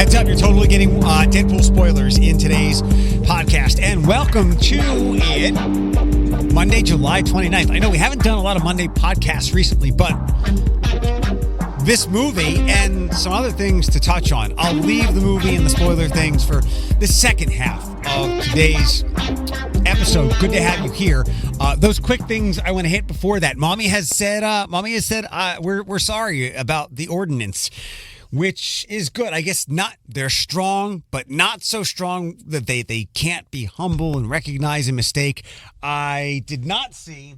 Heads up, you're totally getting Deadpool spoilers in today's podcast. And welcome to it, Monday, July 29th. I know we haven't done a lot of Monday podcasts recently, but this movie and some other things to touch on. I'll leave the movie and the spoiler things for the second half of today's episode. Good to have you here. Those quick things I want to hit before that. Maumee has said we're sorry about the ordinance, which is good. I guess not. They're strong, but not so strong that they can't be humble and recognize a mistake. I did not see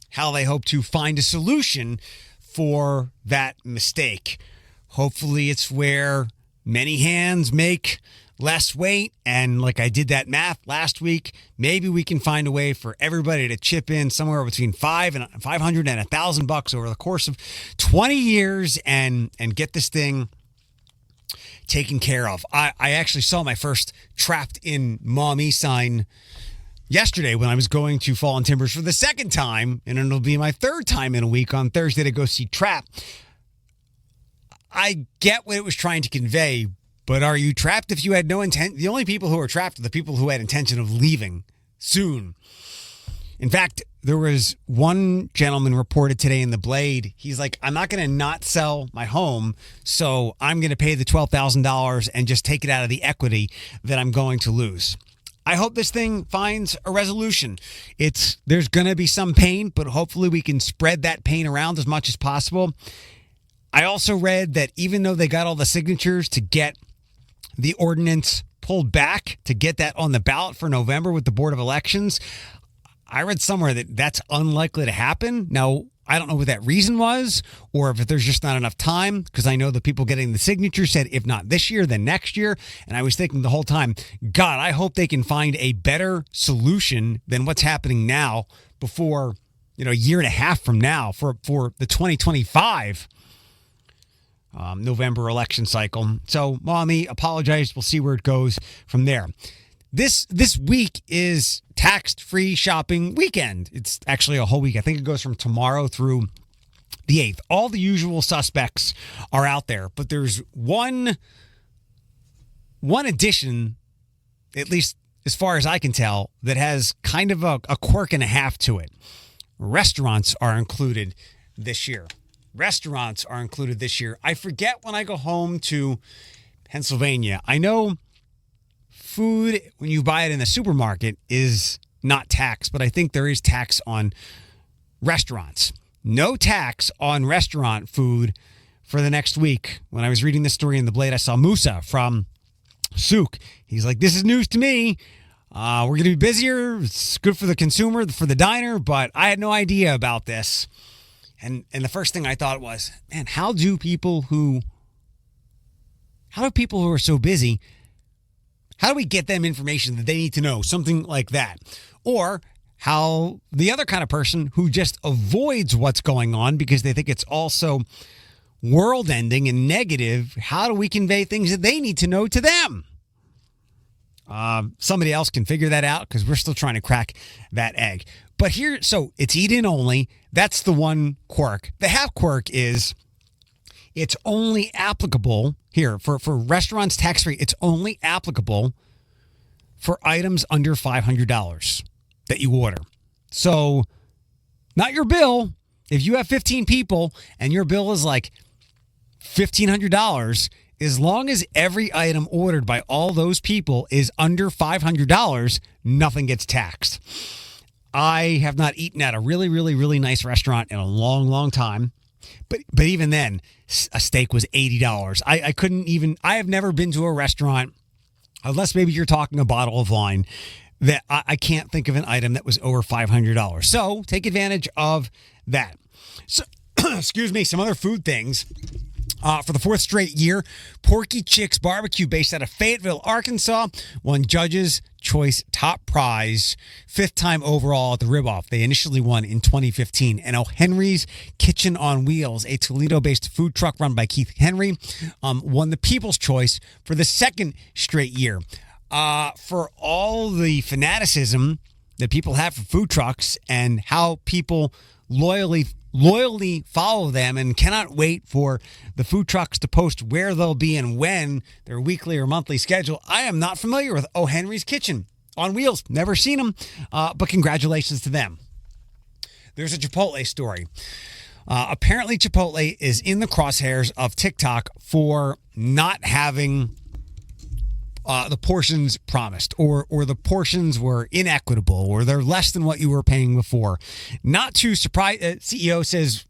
how they hope to find a solution for that mistake. Hopefully it's where many hands make less weight, and like I did that math last week, maybe we can find a way for everybody to chip in somewhere between $500 and $1,000 over the course of 20 years and get this thing taken care of. I actually saw my first Trapped in Maumee sign yesterday when I was going to Fallen Timbers for the second time, and it'll be my third time in a week on Thursday to go see Trap. I get what it was trying to convey, but are you trapped if you had no intent? The only people who are trapped are the people who had intention of leaving soon. In fact, there was one gentleman reported today in the Blade. He's like, I'm not going to not sell my home, so I'm going to pay the $12,000 and just take it out of the equity that I'm going to lose. I hope this thing finds a resolution. There's going to be some pain, but hopefully we can spread that pain around as much as possible. I also read that even though they got all the signatures to get the ordinance pulled back, to get that on the ballot for November with the Board of Elections, I read somewhere that that's unlikely to happen. Now, I don't know what that reason was, or if there's just not enough time, because I know the people getting the signatures said if not this year, then next year. And I was thinking the whole time, God, I hope they can find a better solution than what's happening now before, a year and a half from now for the 2025 November election cycle. So, Maumee, apologize. We'll see where it goes from there. This week is tax-free shopping weekend. It's actually a whole week. I think it goes from tomorrow through the 8th. All the usual suspects are out there, but there's one addition, at least as far as I can tell, that has kind of a quirk and a half to it. Restaurants are included this year. I forget when I go home to Pennsylvania. I know food, when you buy it in the supermarket, is not taxed, but I think there is tax on restaurants. No tax on restaurant food for the next week. When I was reading this story in the Blade, I saw Musa from Souk. He's like, this is news to me. We're going to be busier. It's good for the consumer, for the diner, but I had no idea about this. And the first thing I thought was, man, how do people who are so busy, how do we get them information that they need to know? Something like that. Or how the other kind of person who just avoids what's going on because they think it's also world-ending and negative, how do we convey things that they need to know to them? Somebody else can figure that out because we're still trying to crack that egg. But here, so it's eat-in only. That's the one quirk. The half quirk is it's only applicable here for restaurants tax-free. It's only applicable for items under $500 that you order. So not your bill. If you have 15 people and your bill is like $1,500, as long as every item ordered by all those people is under $500, nothing gets taxed. I have not eaten at a really, really, really nice restaurant in a long, long time. But even then, a steak was $80. I have never been to a restaurant, unless maybe you're talking a bottle of wine, that I can't think of an item that was over $500. So take advantage of that. So, excuse me, some other food things. For the fourth straight year, Porky Chicks Barbecue, based out of Fayetteville, Arkansas, won Judges' Choice Top Prize, fifth time overall at the Rib-Off. They initially won in 2015. And Henry's Kitchen on Wheels, a Toledo-based food truck run by Keith Henry, won the People's Choice for the second straight year. For all the fanaticism that people have for food trucks and how people loyally loyally follow them and cannot wait for the food trucks to post where they'll be and when, their weekly or monthly schedule. I am not familiar with O. Henry's Kitchen on Wheels. Never seen them, but congratulations to them. There's a Chipotle story. Apparently, Chipotle is in the crosshairs of TikTok for not having the portions promised, or the portions were inequitable, or they're less than what you were paying before. Not too surprised. CEO says,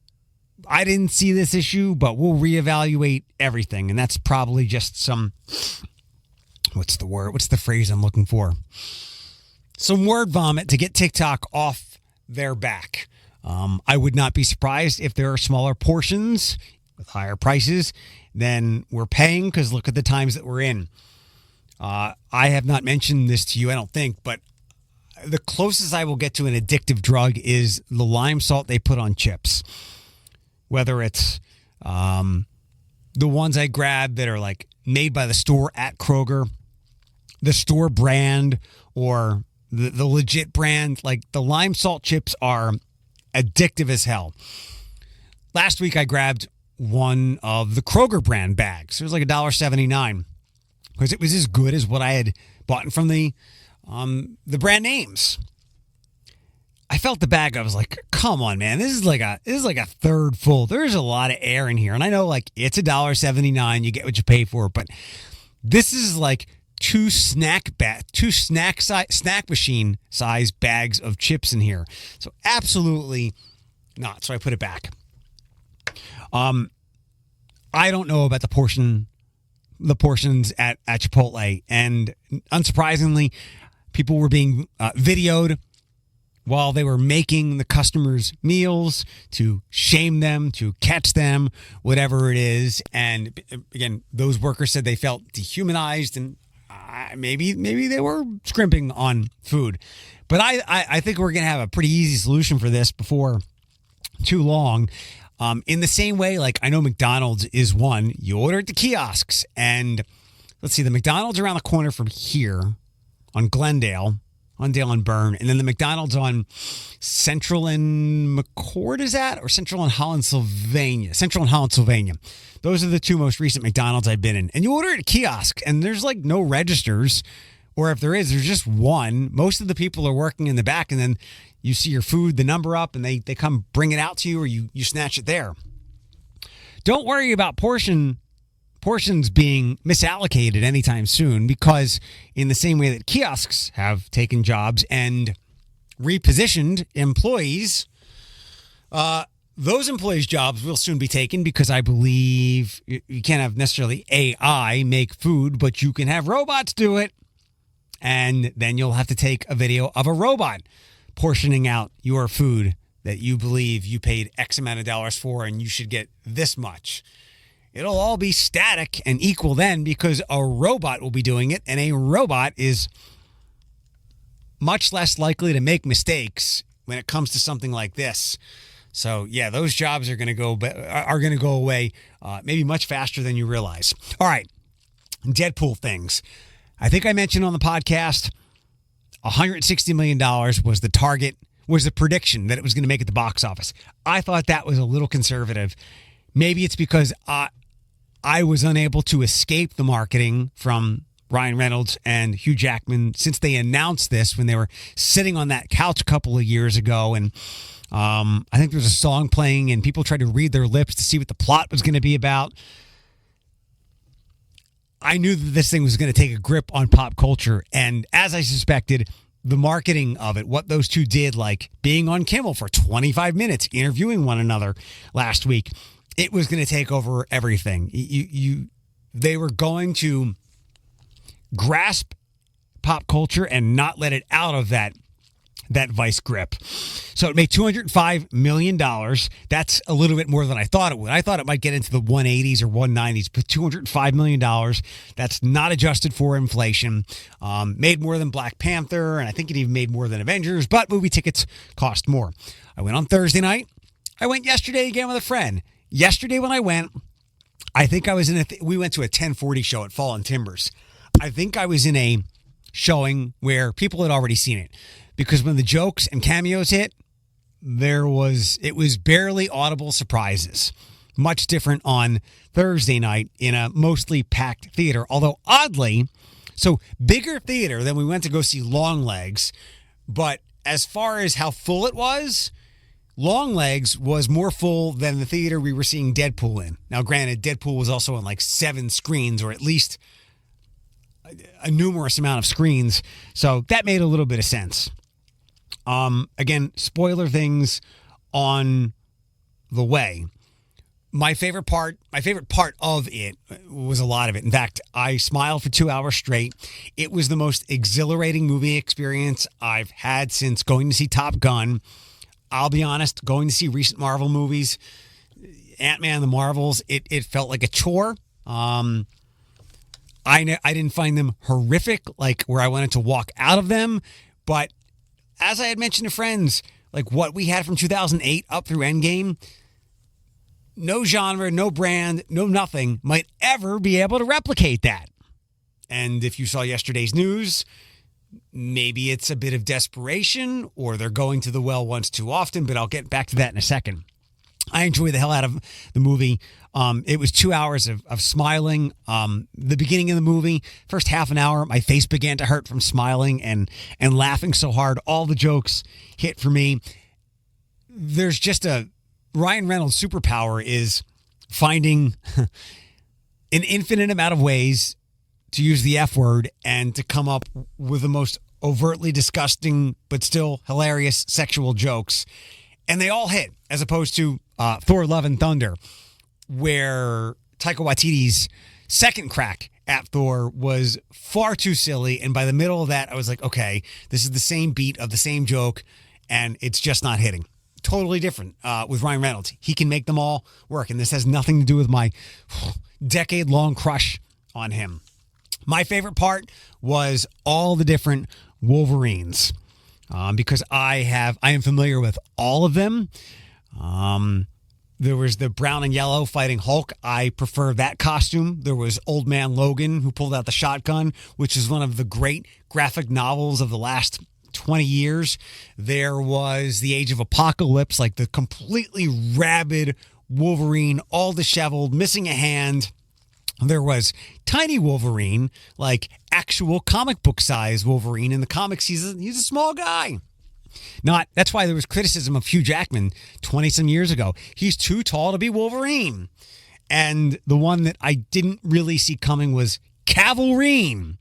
I didn't see this issue, but we'll reevaluate everything. And that's probably just some, what's the word? What's the phrase I'm looking for? Some word vomit to get TikTok off their back. I would not be surprised if there are smaller portions with higher prices than we're paying, because look at the times that we're in. I have not mentioned this to you, I don't think, but the closest I will get to an addictive drug is the lime salt they put on chips. Whether it's the ones I grab that are like made by the store at Kroger, the store brand, or the legit brand, like the lime salt chips are addictive as hell. Last week I grabbed one of the Kroger brand bags. It was like $1.79. Because it was as good as what I had bought from the brand names. I felt the bag. I was like, "Come on, man! This is like a third full. There's a lot of air in here." And I know, like, it's $1.79. You get what you pay for. But this is like two snack machine size bags of chips in here. So absolutely not. So I put it back. I don't know about the portions at Chipotle, and unsurprisingly, people were being videoed while they were making the customers' meals to shame them, to catch them, whatever it is. And again, those workers said they felt dehumanized, and maybe they were scrimping on food. But I think we're going to have a pretty easy solution for this before too long. In the same way, like, I know McDonald's is one. You order at the kiosks, and let's see, the McDonald's around the corner from here on Glendale, on Dale and Byrne, and then the McDonald's on Central and McCord, is that? Or Central and Holland, Sylvania. Central and Holland, Sylvania. Those are the two most recent McDonald's I've been in. And you order at a kiosk, and there's like no registers, or if there is, there's just one. Most of the people are working in the back, and then you see your food, the number up, and they come bring it out to you, or you snatch it there. Don't worry about portions being misallocated anytime soon, because in the same way that kiosks have taken jobs and repositioned employees, those employees' jobs will soon be taken, because I believe you can't have necessarily AI make food, but you can have robots do it. And then you'll have to take a video of a robot portioning out your food that you believe you paid X amount of dollars for, and you should get this much. It'll all be static and equal then, because a robot will be doing it, and a robot is much less likely to make mistakes when it comes to something like this. So yeah, those jobs are going to go away maybe much faster than you realize. All right, Deadpool things. I think I mentioned on the podcast, $160 million was the prediction that it was going to make at the box office. I thought that was a little conservative. Maybe it's because I was unable to escape the marketing from Ryan Reynolds and Hugh Jackman since they announced this when they were sitting on that couch a couple of years ago. And I think there was a song playing, and people tried to read their lips to see what the plot was going to be about. I knew that this thing was going to take a grip on pop culture. And as I suspected, the marketing of it, what those two did, like being on Kimmel for 25 minutes, interviewing one another last week, it was going to take over everything. They were going to grasp pop culture and not let it out of that vice grip. So it made $205 million. That's a little bit more than I thought it would. I thought it might get into the 180s or 190s, but $205 million. That's not adjusted for inflation. Made more than Black Panther, and I think it even made more than Avengers, but movie tickets cost more. I went on Thursday night. I went yesterday again with a friend. Yesterday when I went, I think I was we went to a 1040 show at Fallen Timbers. I think I was in a showing where people had already seen it. Because when the jokes and cameos hit, it was barely audible surprises. Much different on Thursday night in a mostly packed theater. Although oddly, so bigger theater than we went to go see Longlegs. But as far as how full it was, Longlegs was more full than the theater we were seeing Deadpool in. Now, granted, Deadpool was also on like 7 screens, or at least a numerous amount of screens. So that made a little bit of sense. Again, spoiler things on the way. My favorite part of it was a lot of it. In fact, I smiled for 2 hours straight. It was the most exhilarating movie experience I've had since going to see Top Gun. I'll be honest, going to see recent Marvel movies, Ant-Man and the Marvels, it felt like a chore. I didn't find them horrific, like where I wanted to walk out of them. But as I had mentioned to friends, like what we had from 2008 up through Endgame, no genre, no brand, no nothing might ever be able to replicate that. And if you saw yesterday's news, maybe it's a bit of desperation or they're going to the well once too often, but I'll get back to that in a second. I enjoyed the hell out of the movie. It was 2 hours of smiling. The beginning of the movie, first half an hour, my face began to hurt from smiling and laughing so hard. All the jokes hit for me. There's just Ryan Reynolds' superpower is finding an infinite amount of ways to use the F word and to come up with the most overtly disgusting but still hilarious sexual jokes. And they all hit, as opposed to Thor: Love and Thunder, where Taika Waititi's second crack at Thor was far too silly. And by the middle of that, I was like, okay, this is the same beat of the same joke, and it's just not hitting. Totally different with Ryan Reynolds. He can make them all work, and this has nothing to do with my decade-long crush on him. My favorite part was all the different Wolverines, because I am familiar with all of them. There was the brown and yellow fighting Hulk. I prefer that costume. There was Old Man Logan, who pulled out the shotgun, which is one of the great graphic novels of the last 20 years. There was the Age of Apocalypse, like the completely rabid Wolverine, all disheveled, missing a hand. There was Tiny Wolverine, like actual comic book size Wolverine. In the comics, he's a small guy. That's why there was criticism of Hugh Jackman 20-some years ago. He's too tall to be Wolverine. And the one that I didn't really see coming was Cavalrine,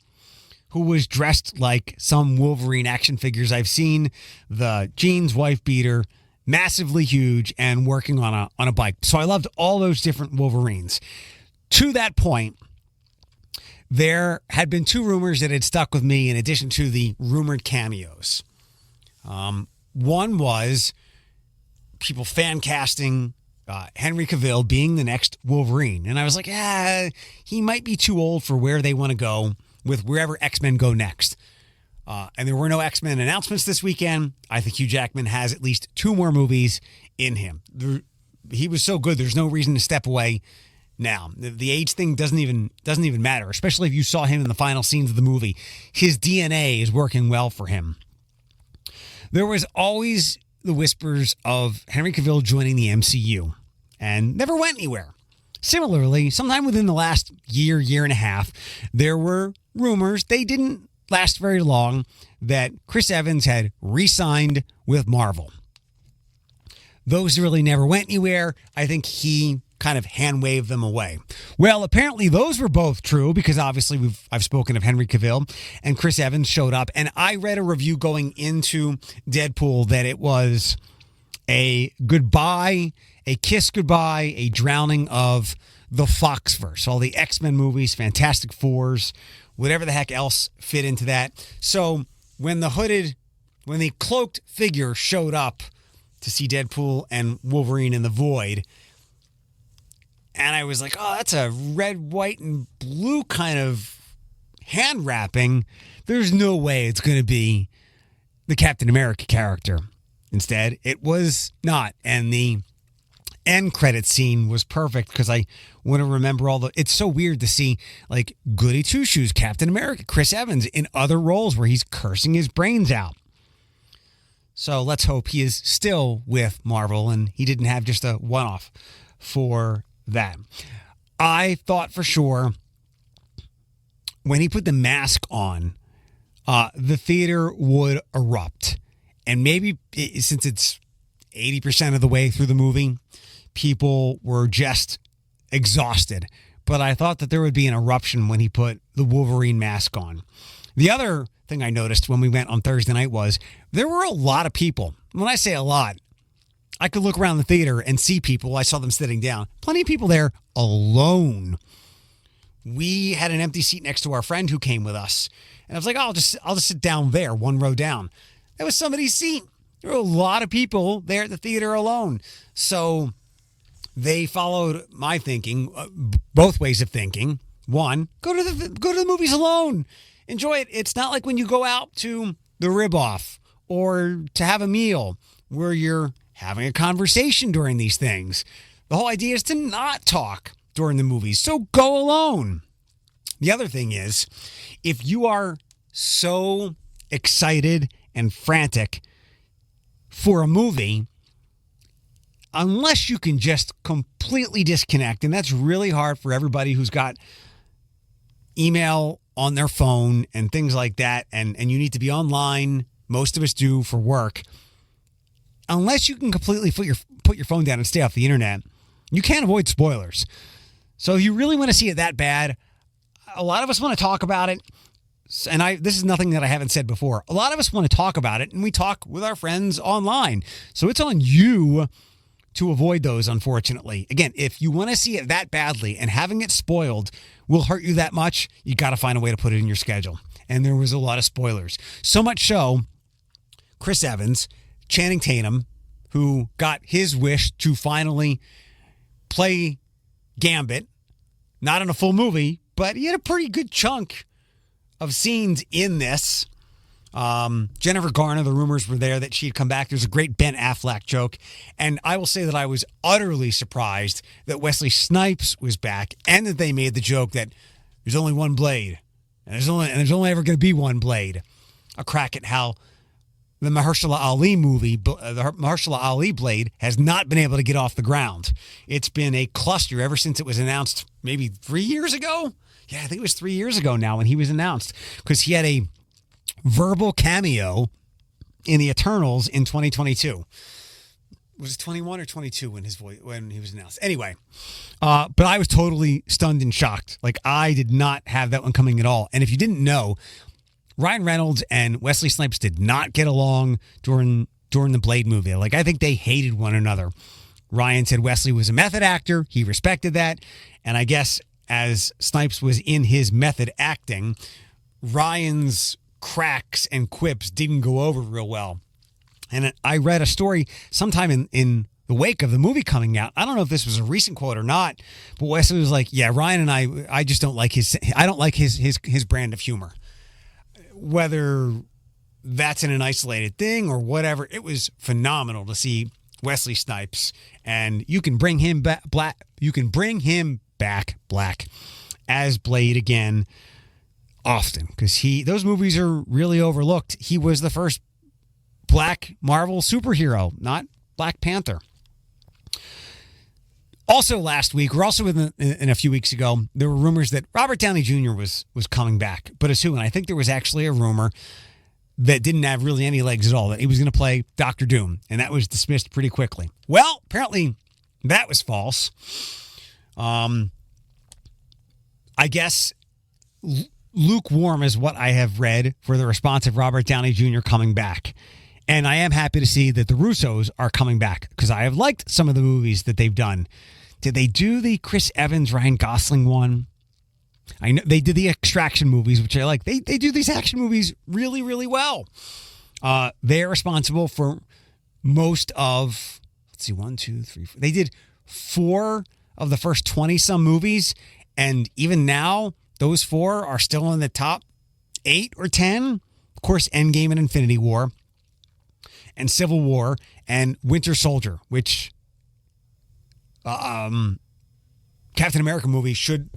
who was dressed like some Wolverine action figures I've seen. The jeans wife beater, massively huge, and working on a bike. So I loved all those different Wolverines. To that point, there had been 2 rumors that had stuck with me in addition to the rumored cameos. One was people fan casting Henry Cavill being the next Wolverine. And I was like, he might be too old for where they want to go with wherever X-Men go next. And there were no X-Men announcements this weekend. I think Hugh Jackman has at least 2 more movies in him. He was so good, there's no reason to step away now. The age thing doesn't even matter, especially if you saw him in the final scenes of the movie. His DNA is working well for him. There was always the whispers of Henry Cavill joining the MCU and never went anywhere. Similarly, sometime within the last year and a half, there were rumors, they didn't last very long, that Chris Evans had re-signed with Marvel. Those really never went anywhere. I think he kind of hand-waved them away. Well, apparently those were both true, because obviously I've spoken of Henry Cavill, and Chris Evans showed up, and I read a review going into Deadpool that it was a goodbye, a kiss goodbye, a drowning of the Foxverse. All the X-Men movies, Fantastic Fours, whatever the heck else fit into that. So when the cloaked figure showed up to see Deadpool and Wolverine in the Void, and I was like, oh, that's a red, white, and blue kind of hand wrapping. There's no way it's going to be the Captain America character. Instead, it was not. And the end credit scene was perfect, because I want to remember it's so weird to see like Goody Two-Shoes, Captain America, Chris Evans in other roles where he's cursing his brains out. So let's hope he is still with Marvel and he didn't have just a one-off for that. I thought for sure when he put the mask on, the theater would erupt. And maybe since it's 80% of the way through the movie, people were just exhausted. But I thought that there would be an eruption when he put the Wolverine mask on. The other thing I noticed when we went on Thursday night was there were a lot of people. When I say a lot, I could look around the theater and see people. I saw them sitting down. Plenty of people there alone. We had an empty seat next to our friend who came with us. And I was like, I'll just sit down there, one row down. That was somebody's seat. There were a lot of people there at the theater alone. So they followed my thinking, both ways of thinking. One, go to the movies alone. Enjoy it. It's not like when you go out to the rib-off or to have a meal where you're having a conversation during these things. The whole idea is to not talk during the movies. So go alone. The other thing is, if you are so excited and frantic for a movie, unless you can just completely disconnect, and that's really hard for everybody who's got email on their phone and things like that, and you need to be online, most of us do for work. Unless you can completely put your phone down and stay off the internet, you can't avoid spoilers. So if you really want to see it that bad, a lot of us want to talk about it. And this is nothing that I haven't said before. A lot of us want to talk about it, and we talk with our friends online. So it's on you to avoid those, unfortunately. Again, if you want to see it that badly and having it spoiled will hurt you that much, you got to find a way to put it in your schedule. And there was a lot of spoilers. So much so, Chris Evans, Channing Tatum, who got his wish to finally play Gambit, not in a full movie, but he had a pretty good chunk of scenes in this. Jennifer Garner, the rumors were there that she'd come back. There's a great Ben Affleck joke. And I will say that I was utterly surprised that Wesley Snipes was back and that they made the joke that there's only one blade. And there's only ever going to be one blade. A crack at how the Mahershala Ali movie, the Mahershala Ali blade, has not been able to get off the ground. It's been a cluster ever since it was announced maybe 3 years ago. Yeah, I think it was 3 years ago now when he was announced, because he had a verbal cameo in the Eternals in 2022. Was it 21 or 22 when he was announced? Anyway, but I was totally stunned and shocked. Like, I did not have that one coming at all. And if you didn't know, Ryan Reynolds and Wesley Snipes did not get along during the Blade movie. Like, I think they hated one another. Ryan said Wesley was a method actor. He respected that. And I guess as Snipes was in his method acting, Ryan's cracks and quips didn't go over real well. And I read a story sometime in the wake of the movie coming out. I don't know if this was a recent quote or not, but Wesley was like, yeah, Ryan and I just don't like his brand of humor. Whether that's in an isolated thing or whatever, it was phenomenal to see Wesley Snipes, and you can bring him back black. You can bring him back black as Blade again often, because those movies are really overlooked. He was the first black Marvel superhero, not Black Panther. Also last week, or also in a few weeks ago, there were rumors that Robert Downey Jr. was coming back. But as who? And I think there was actually a rumor that didn't have really any legs at all, that he was going to play Dr. Doom. And that was dismissed pretty quickly. Well, apparently that was false. I guess lukewarm is what I have read for the response of Robert Downey Jr. coming back. And I am happy to see that the Russos are coming back, because I have liked some of the movies that they've done. Did they do the Chris Evans, Ryan Gosling one? I know they did the Extraction movies, which I like. They do these action movies really, really well. They're responsible for most of, let's see, 1, 2, 3, 4. They did 4 of the first 20-some movies. And even now, those 4 are still in the top 8 or 10. Of course, Endgame and Infinity War, and Civil War, and Winter Soldier, which Captain America movie should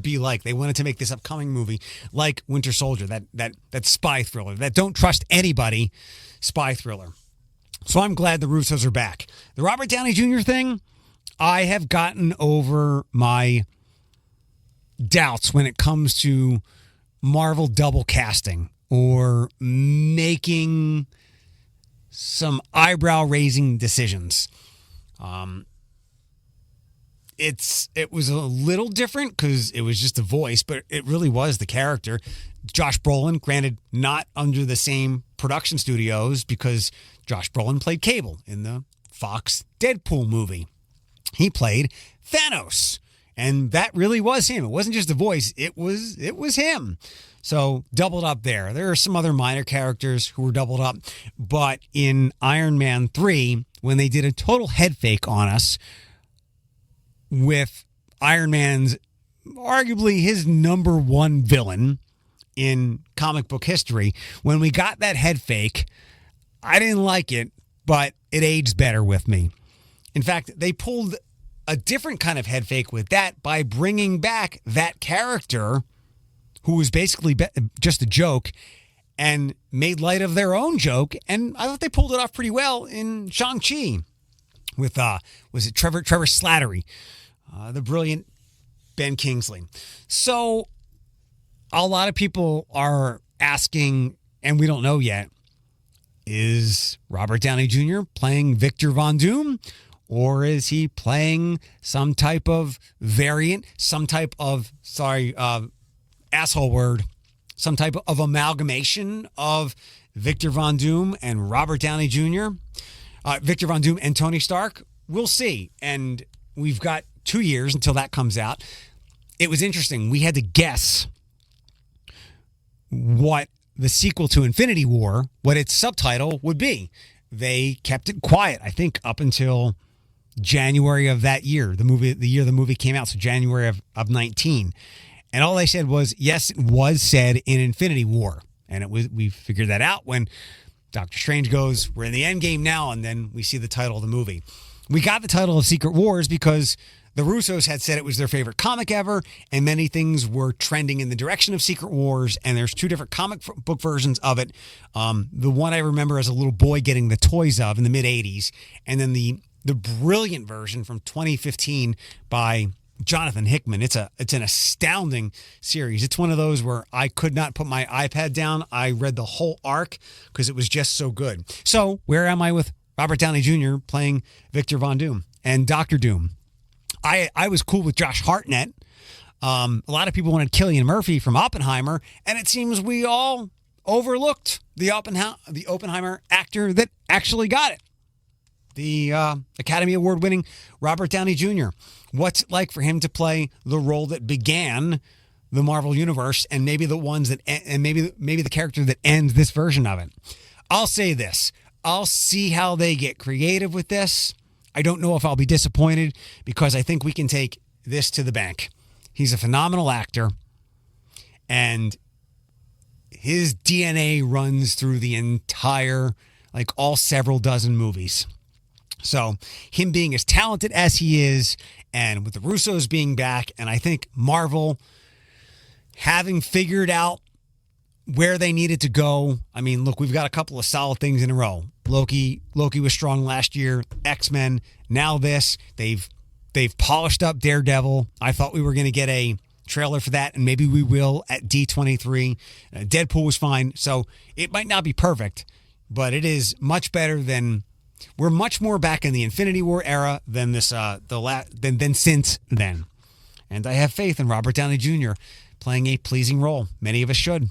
be like. They wanted to make this upcoming movie like Winter Soldier, that spy thriller, that don't trust anybody spy thriller. So I'm glad the Russos are back. The Robert Downey Jr. thing, I have gotten over my doubts when it comes to Marvel double casting or making some eyebrow-raising decisions. It was a little different because it was just a voice, but it really was the character. Josh Brolin, granted, not under the same production studios because Josh Brolin played Cable in the Fox Deadpool movie. He played Thanos, and that really was him. It wasn't just a voice; it was him. So doubled up there. There are some other minor characters who were doubled up, but in Iron Man 3, when they did a total head fake on us with Iron Man's arguably his number one villain in comic book history, when we got that head fake, I didn't like it, but it aged better with me. In fact, they pulled a different kind of head fake with that by bringing back that character who was basically just a joke and made light of their own joke. And I thought they pulled it off pretty well in Shang-Chi with, was it Trevor Slattery, the brilliant Ben Kingsley. So a lot of people are asking, and we don't know yet, is Robert Downey Jr. playing Victor Von Doom? Or is he playing some type of variant, some type of, asshole word, some type of amalgamation of Victor Von Doom and Robert Downey Jr.? Victor Von Doom and Tony Stark? We'll see. And we've got 2 years until that comes out. It was interesting. We had to guess what the sequel to Infinity War, what its subtitle would be. They kept it quiet, I think, up until January of that year, the year the movie came out, so January of 19. And all they said was, yes, it was said in Infinity War. And we figured that out when Doctor Strange goes, we're in the end game now, and then we see the title of the movie. We got the title of Secret Wars because the Russos had said it was their favorite comic ever, and many things were trending in the direction of Secret Wars, and there's 2 different comic book versions of it. The one I remember as a little boy getting the toys of in the mid-'80s, and then the brilliant version from 2015 by Jonathan Hickman. It's an astounding series. It's one of those where I could not put my iPad down. I read the whole arc because it was just so good. So where am I with Robert Downey Jr. playing Victor Von Doom and Dr. Doom? I was cool with Josh Hartnett. A lot of people wanted Cillian Murphy from Oppenheimer, and it seems we all overlooked the Oppenheimer actor that actually got it. The Academy Award-winning Robert Downey Jr. What's it like for him to play the role that began the Marvel Universe and maybe the ones that and maybe the character that ends this version of it? I'll say this. I'll see how they get creative with this. I don't know if I'll be disappointed because I think we can take this to the bank. He's a phenomenal actor, and his DNA runs through the entire, all several dozen movies. So him being as talented as he is, and with the Russos being back, and I think Marvel having figured out where they needed to go. I mean, look, we've got a couple of solid things in a row. Loki was strong last year. X-Men, now this. They've polished up Daredevil. I thought we were going to get a trailer for that, and maybe we will at D23. Deadpool was fine, so it might not be perfect, but it is much better than. We're much more back in the Infinity War era than this than since then. And I have faith in Robert Downey Jr. playing a pleasing role. Many of us should.